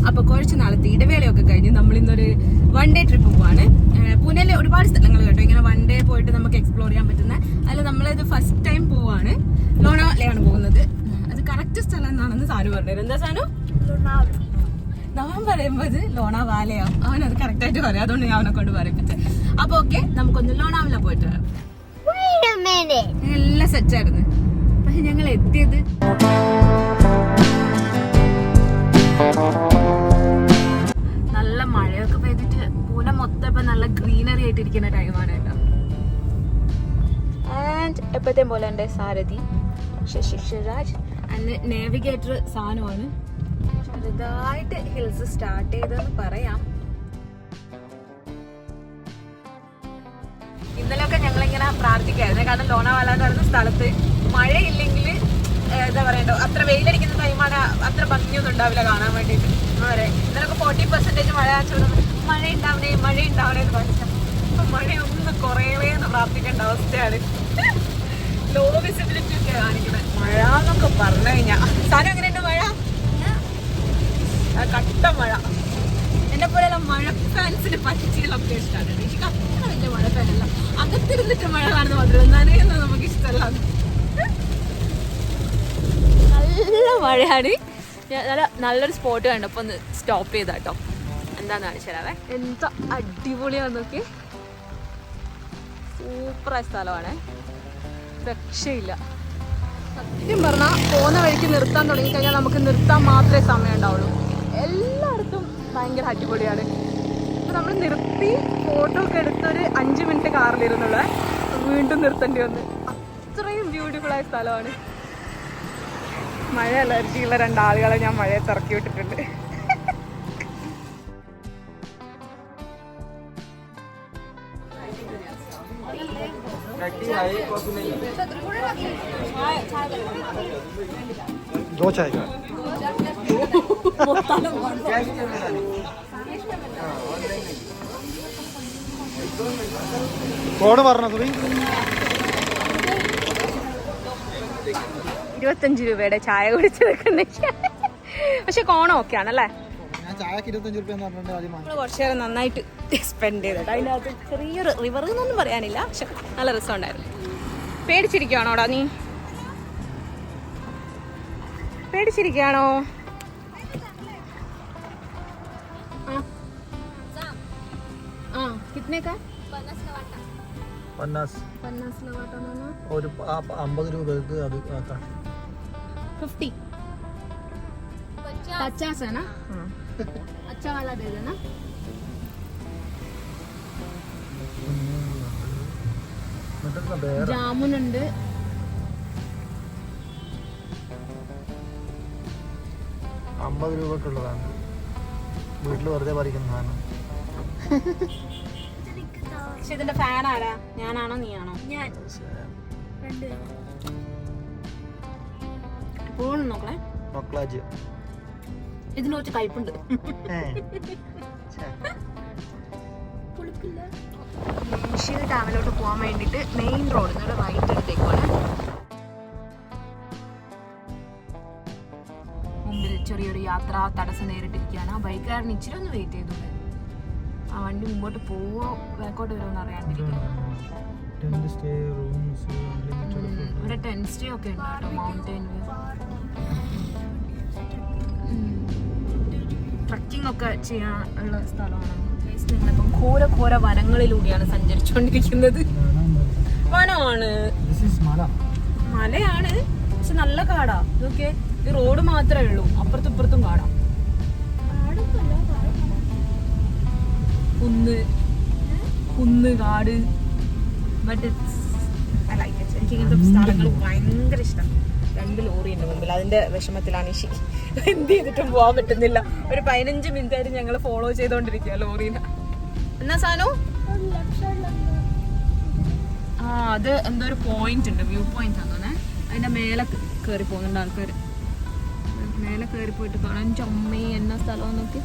അപ്പൊ കുറച്ച് നാളത്തെ ഇടവേളയൊക്കെ കഴിഞ്ഞ് നമ്മൾ ഇന്നൊരു 1 ഡേ ട്രിപ്പ് പോവാണ്. പൂനെയിലെ ഒരുപാട് സ്ഥലങ്ങൾ കേട്ടോ, ഇങ്ങനെ 1 ഡേ പോയിട്ട് നമുക്ക് എക്സ്പ്ലോർ ചെയ്യാൻ പറ്റുന്ന. അതിൽ നമ്മളിത് ഫസ്റ്റ് ടൈം പോവാണ്. ലോണാവലയാണ് പോകുന്നത്. അത് കറക്റ്റ് സ്ഥലം എന്നാണെന്ന് സാനു പറഞ്ഞത്. എന്താ സാനു? ഞാൻ പറയുമ്പോൾ ലോണാവാലയാവും. അവനത് കറക്റ്റ് ആയിട്ട് പറയാം, അതുകൊണ്ട് ഞാൻ അവനെ കൊണ്ട് പറയിപ്പിച്ചത്. അപ്പൊ ഓക്കെ, നമുക്കൊന്ന് ലോണാവല പോയിട്ട് വരാം. എല്ലാം സെറ്റായിരുന്നു. പക്ഷെ ഞങ്ങൾ എത്തിയത് നല്ല മഴയൊക്കെ പെയ്തിട്ട് പൂനെ മൊത്തം ഇപ്പൊ നല്ല ഗ്രീനറി ആയിട്ടിരിക്കുന്ന ടൈമാണ് കേട്ടോ. ആൻഡ് എപ്പോഴത്തെയും പോലെ എൻ്റെ സാരഥി ശിവരാജ് ആൻഡ് നാവിഗേറ്റർ സാനുവാണ്. ചെറുതായിട്ട് ഹിൽസ് സ്റ്റാർട്ട് ചെയ്തെന്ന് പറയാം. ഇന്നലെയൊക്കെ ഞങ്ങളിങ്ങനെ പ്രാർത്ഥിക്കായിരുന്നു, കാരണം ലോണാവാല എന്ന് പറയുന്ന സ്ഥലത്ത് മഴയില്ലെങ്കിൽ എന്താ പറയണ്ടോ, അത്ര വെയിലടിക്കുന്ന ടൈമാണ്, അത്ര ഭംഗിയൊന്നും ഉണ്ടാവില്ല കാണാൻ വേണ്ടിയിട്ട്. അതെ, ഇന്നലൊക്കെ 40% മഴ മഴ ഉണ്ടാവണേ എന്ന് പറഞ്ഞാൽ ഇപ്പൊ മഴയൊന്നും കുറയവേന്ന് പ്രാർത്ഥിക്കേണ്ട അവസ്ഥയാണ്. ലോ വിസിബിലിറ്റി ഒക്കെ കാണിക്കുന്നത് മഴ എന്നൊക്കെ പറഞ്ഞു കഴിഞ്ഞാൽ. സാധനം എങ്ങനെയുണ്ട് മഴ? കട്ട മഴ. എന്നെ പോലെയുള്ള മഴ ഫാൻസിന് പറ്റിയ ലൊക്കേഷനാണ്. എനിക്ക് അത്ര വലിയ മഴ ഫാനല്ല, അകത്തിരുന്നിട്ട് മഴ കാണുന്ന മാത്രമല്ല, നനയുന്നത് നമുക്ക് ഇഷ്ടമല്ല. നല്ല മഴയാണ്. നല്ലൊരു സ്പോട്ട് കണ്ടപ്പോൾ ഒന്ന് സ്റ്റോപ്പ് ചെയ്താട്ടോ. എന്താന്ന് കാണിച്ചാലേ, എന്താ അടിപൊളിയാന്നൊക്കെ. സൂപ്പറായ സ്ഥലമാണ്, രക്ഷയില്ല. സത്യം പറഞ്ഞാൽ പോകുന്ന വഴിക്ക് നിർത്താൻ തുടങ്ങിക്കഴിഞ്ഞാൽ നമുക്ക് നിർത്താൻ മാത്രമേ സമയം ഉണ്ടാവുള്ളൂ. എല്ലായിടത്തും ഭയങ്കര അടിപൊളിയാണ്. ഇപ്പം നമ്മൾ നിർത്തി ഫോട്ടോ ഒക്കെ എടുത്തൊരു 5 മിനിറ്റ് കാറിലിരുന്നുള്ള വീണ്ടും നിർത്തേണ്ടി വന്ന്. അത്രയും ബ്യൂട്ടിഫുള്ളായ സ്ഥലമാണ്. മഴ അലർജിയുള്ള 2 ആളുകളെ ഞാൻ മഴയത്ത് ഇറക്കി വിട്ടിട്ടുണ്ട്. കോഡ് പറഞ്ഞത് 25 രൂപയുടെ ചായ കുടിച്ചതൊക്കെ. പക്ഷെ കോണം ഓക്കെ ആണല്ലേ. കുറച്ചു നേരം നന്നായിട്ട് സ്പെൻഡ് ചെയ്തിട്ട് അതിനകത്ത് ചെറിയൊരു റിവർ എന്നൊന്നും പറയാനില്ല, പക്ഷെ നല്ല രസമുണ്ടായിരുന്നു. പേടിച്ചിരിക്കുകയാണോടാ നീ? പേടിച്ചിരിക്കുകയാണോ? कितने का? 50 ഒരു 50 രൂപക്ക് അത് 50 50 है ना? अच्छा वाला दे देना. ജാമുൻ ഉണ്ട്. രൂപക്കുള്ളതാണ്. വീട്ടിൽ വെറുതെ പറിക്കുന്നതാണ്. പക്ഷെ ഇതിന്റെ ഫാൻ ആരാ? ഞാനാണോ നീയാണോ? ഞാൻ. ഫോൺ നോക്കണേ. ഇതിന് കുറച്ച് കയ്പുണ്ട്. ഡാമിലോട്ട് പോകാൻ വേണ്ടിട്ട് മെയിൻ റോഡിൽ നിന്ന് റൈറ്റ് എടുത്തേക്കാണ്. മുമ്പിൽ ചെറിയൊരു യാത്ര തടസ്സം നേരിട്ടിരിക്കുകയാണ്. ആ ബൈക്കുകാരൻ ഇച്ചിരി ഒന്ന് വെയിറ്റ് ചെയ്തോളൂ. ആ വണ്ടി മുമ്പോട്ട് പോവോ ബാക്കോട്ട് വരുമോന്ന് അറിയാണ്ടിരിക്കും. ഇവിടെ 10 സ്റ്റേ ഒക്കെ ഉണ്ട് കേട്ടോ. മൗണ്ടൈൻ ട്രക്കിംഗ് ഒക്കെ ചെയ്യാനുള്ള സ്ഥലമാണ്. ഇപ്പം ഘോര വനങ്ങളിലൂടെയാണ് സഞ്ചരിച്ചുകൊണ്ടിരിക്കുന്നത്. വനമാണ്, മലയാണ്, പക്ഷെ നല്ല കാടാ. ഇതൊക്കെ ഈ റോഡ് മാത്രമേ ഉള്ളൂ, അപ്പുറത്തും ഇപ്പുറത്തും കാടാം. കുന്ന് കാട്. ബട്ട് എനിക്ക് ഇങ്ങനത്തെ സ്ഥലങ്ങൾ ഭയങ്കര ഇഷ്ടം. 2 ലോറി ഉണ്ട് മുമ്പിൽ, അതിന്റെ വിഷമത്തിലാണ് ഇഷി. എന്ത് ചെയ്തിട്ടും പോകാൻ പറ്റുന്നില്ല. ഒരു 15 മിനിറ്റ് ആയിട്ട് ഞങ്ങൾ ഫോളോ ചെയ്തോണ്ടിരിക്കുക ലോറീനെ. എന്നാ സാനു? അത് എന്തോ ഒരു പോയിന്റ് ഉണ്ട്, വ്യൂ പോയിന്റ് ആണെന്നേ. അതിന്റെ മേലെ കയറി പോകുന്നുണ്ട് ആൾക്കാർ. മേലെ കയറി പോയിട്ട് കാണാൻ. ചമ്മി എന്ന സ്ഥലം നോക്കി.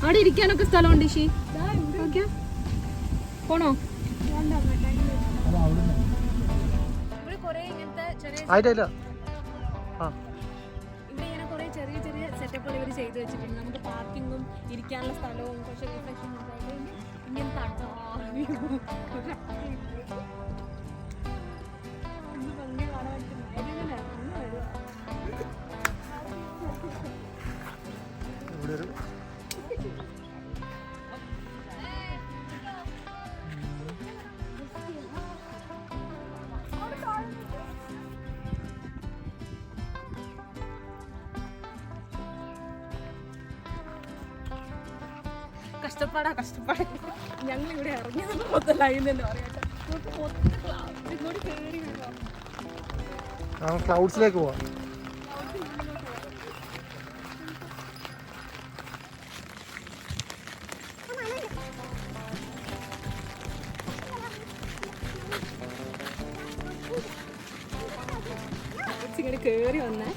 അവിടെ ഇരിക്കാനൊക്കെ സ്ഥലമുണ്ട് ഇഷി. പോണോ? ഇവിടെ കൊറേ ഇങ്ങനത്തെ ചെറിയ സെറ്റപ്പുകൾ ഇവർ ചെയ്ത് വെച്ചിട്ടുണ്ട്. നമുക്ക് പാർക്കിങ്ങും ഇരിക്കാനുള്ള സ്ഥലവും കുറച്ച് റിഫ്രഷിംഗ് ഇങ്ങനത്തെ ഭംഗി കാണാൻ കഷ്ടപ്പാട് ഞങ്ങളിവിടെ ഇറങ്ങിയത് മൊത്തം ലൈൻ തന്നെ പറയാട്ടെ. ഇങ്ങോട്ട് കയറി ക്ലൗഡ്സിലേക്ക് പോവാം. ഇങ്ങോട്ട് കയറി വന്നേ.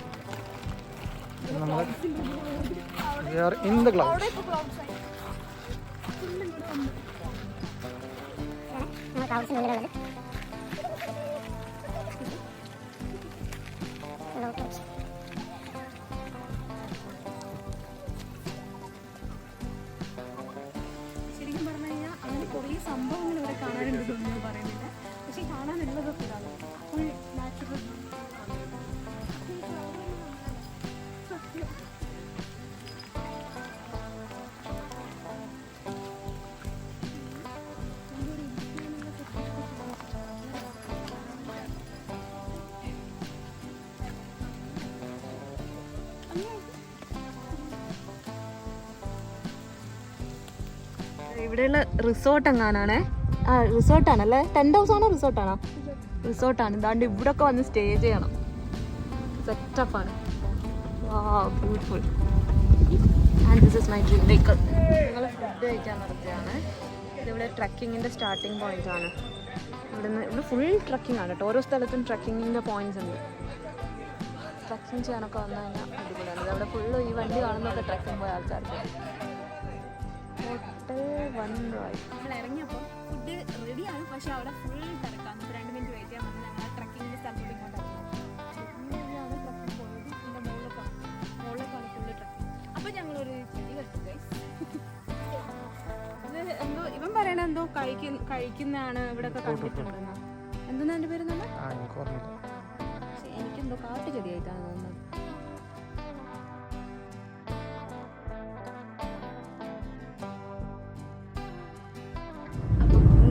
We are in the clouds. ശരിക്കും പറഞ്ഞു കഴിഞ്ഞാൽ അങ്ങനെ കുറേ സംഭവങ്ങൾ ഇവിടെ കാണാനുണ്ടെന്നൊന്നും പറയുന്നില്ല. പക്ഷെ കാണാനുള്ളതൊക്കെ ഇതാണ് ഫുൾ നാച്ചുറൽ. ഇവിടെയുള്ള റിസോർട്ട് എങ്ങാനാണേ. റിസോർട്ടാണല്ലേ? ടെന്റ് ഹൗസ് ആണോ റിസോർട്ടാണോ? റിസോർട്ടാണ്. ഇതാണ്ട് ഇവിടെ ഒക്കെ വന്ന് സ്റ്റേ ചെയ്യണം. സെറ്റപ്പാണ്. Beautiful. And this is my dream vehicle. ഞങ്ങൾ ഫുഡ് കഴിക്കാൻ നടത്തുകയാണ്. ഇതിവിടെ ട്രക്കിങ്ങിൻ്റെ സ്റ്റാർട്ടിങ് പോയിന്റ് ആണ്. ഇവിടെ ഫുൾ ട്രക്കിംഗ് ആണ് കേട്ടോ. ഓരോ സ്ഥലത്തും ട്രക്കിങ്ങിൻ്റെ പോയിന്റ്സ് ഉണ്ട്. ട്രക്കിംഗ് ചെയ്യാനൊക്കെ വന്നു കഴിഞ്ഞാൽ അടിപൊളിയാണ്. ഇതവിടെ ഫുള്ള് ഈ വണ്ടി കാണുന്നൊക്കെ ട്രക്കിംഗ് പോയ ആൾക്കാർക്ക്. നമ്മൾ ഇറങ്ങിയപ്പോൾ ഫുഡ് റെഡിയാണ്, പക്ഷെ അവിടെ ഫുൾ തിരക്കാണ്. 2 മിനിറ്റ് വെയിറ്റ് ചെയ്യാൻ വന്ന് ഞങ്ങൾ ട്രക്കിങ്ങിൻ്റെ സ്ഥലത്തോട്ട് ഇങ്ങോട്ടാണ് ട്രക്കിംഗ് പോയത്. ഇതിൻ്റെ മുകളിലേക്കാണ് ഫുള്ള് ട്രക്കിംഗ്. അപ്പോൾ ഞങ്ങളൊരു ചെടി കെട്ടു ഗൈസ്. ഇത് എന്തോ ഇവൻ പറയണ എന്തോ കഴിക്കുന്നതാണ് ഇവിടെയൊക്കെ കണ്ടിട്ടുണ്ടെന്ന്. എന്തെന്നാ എൻ്റെ പേര് തന്നെ? പക്ഷെ എനിക്കെന്തോ കാട്ടു ചെടിയായിട്ടാണ് തോന്നുന്നത്.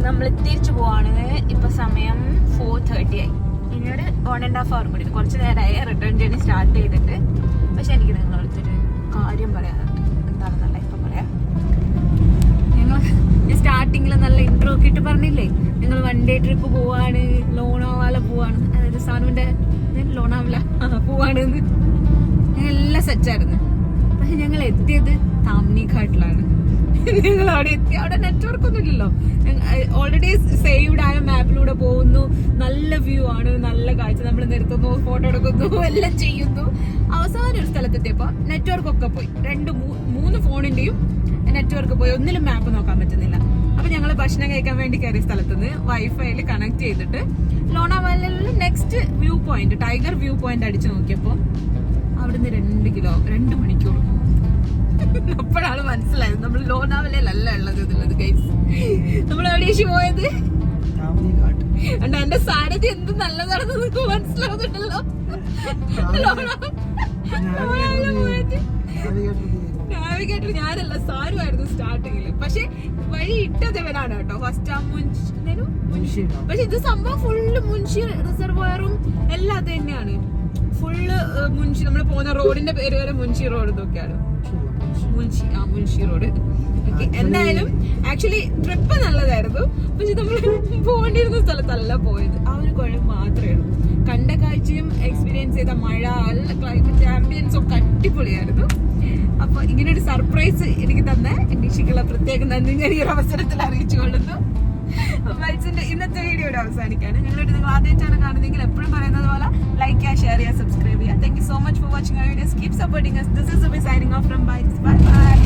നമ്മൾ തിരിച്ചു പോവാണ്. ഇപ്പൊ സമയം 4:30 ആയി. ഇനിയൊരു 1.5 hour കൂടി, കുറച്ച് നേരമായി റിട്ടേൺ ജേർണി സ്റ്റാർട്ട് ചെയ്തിട്ട്. പക്ഷെ എനിക്ക് നിങ്ങളടുത്തൊരു കാര്യം പറയാനുണ്ട്. എന്താണെന്നല്ല ഇപ്പൊ പറയാം. ഞങ്ങൾ സ്റ്റാർട്ടിങ്ങിൽ നല്ല ഇൻട്രോ ഒക്കെ ഇട്ട് പറഞ്ഞില്ലേ, ഞങ്ങൾ 1 day ട്രിപ്പ് പോവാണ്, ലോണാവാല പോവാണ്, അതായത് സാനുവിന്റെ ലോണാവല പോവാണ്. എല്ലാം സെറ്റായിരുന്നു. പക്ഷെ ഞങ്ങൾ എത്തിയത് താമ്നി ഘാട്ടിലാണ്. ഞങ്ങൾ അവിടെ എത്തി. അവിടെ നെറ്റ്വർക്ക് ഒന്നും ഇല്ലല്ലോ. ഓൾറെഡി സേവ്ഡ് ആയ മാപ്പിലൂടെ പോകുന്നു. നല്ല വ്യൂ ആണ്, നല്ല കാഴ്ച. നമ്മൾ നിർത്തുന്നു, ഫോട്ടോ എടുക്കുന്നു, എല്ലാം ചെയ്യുന്നു. അവസാനം ഒരു സ്ഥലത്തെത്തിയപ്പോ നെറ്റ്വർക്ക് ഒക്കെ പോയി. 2-3 ഫോണിന്റെയും നെറ്റ്വർക്ക് പോയി. ഒന്നിലും മാപ്പ് നോക്കാൻ പറ്റുന്നില്ല. അപ്പൊ ഞങ്ങൾ ഭക്ഷണം കഴിക്കാൻ വേണ്ടി കയറിയ സ്ഥലത്തുനിന്ന് വൈഫൈയിൽ കണക്ട് ചെയ്തിട്ട് ലോണാവാലയിൽ next view point, tiger view point അടിച്ചു നോക്കിയപ്പോ അവിടുന്ന് 2 മണിക്കൂർ. അപ്പോഴാണ് മനസ്സിലായത് നമ്മൾ ലോണാവലയിലല്ല ഉള്ളത് എന്നുള്ളത് ഗൈസ്. നമ്മൾ എവിടെയാണ് പോയത്? എന്റെ സാരഥി എന്ത് നല്ലതാണെന്ന് നിങ്ങൾക്ക് മനസ്സിലാവുന്നുണ്ടല്ലോ. നാവിഗേറ്റർ ഞാനല്ല, സാരുമായിരുന്നു സ്റ്റാർട്ടിങ്ങില്. പക്ഷെ വഴി ഇട്ടത് ഇവനാണ് കേട്ടോ. ഫസ്റ്റ് ആ മുൻഷി. പക്ഷെ ഇത് സംഭവം ഫുള്ള് മുൻഷി റിസർവോയറും എല്ലാം അത് തന്നെയാണ്. ഫുള്ള് മുൻഷി. നമ്മൾ പോകുന്ന റോഡിന്റെ പേര് വരെ മുൻഷി റോഡ് ഇതൊക്കെയാണ്. മുൻഷി റോഡ്. എന്തായാലും ആക്ച്വലി ട്രിപ്പ് നല്ലതായിരുന്നു. പക്ഷെ നമ്മൾ പോകേണ്ടിരുന്ന സ്ഥലത്തല്ല പോയത്. ആ ഒരു കുഴപ്പം മാത്രമേ ഉള്ളൂ. കണ്ട കാഴ്ചയും എക്സ്പീരിയൻസ് ചെയ്ത മഴ, ക്ലൈമറ്റ്, ആംബിയൻസ് ഒക്കെ അടിപൊളിയായിരുന്നു. അപ്പൊ ഇങ്ങനെ ഒരു സർപ്രൈസ് എനിക്ക് തന്ന എന്റെ ഇഷിക്കുള്ള പ്രത്യേക നന്ദി ഞാൻ ഈ ഒരു അവസരത്തിൽ അറിയിച്ചു കൊള്ളുന്നു. ഇന്നത്തെ വീഡിയോയുടെ അവസാനിക്കാണ്. ഞങ്ങളുടെ നിങ്ങൾ ആദ്യമായിട്ടാണ് കാണുന്നതെങ്കിൽ എപ്പോഴും പറയുന്നത് പോലെ ലൈക്ക് ചെയ്യുക, ഷെയർ ചെയ്യുക, സബ്സ്ക്രൈബ് ചെയ്യുക. Thank you so much for watching our videos. Keep supporting us. This is Zubi signing off from Bites. Bye bye.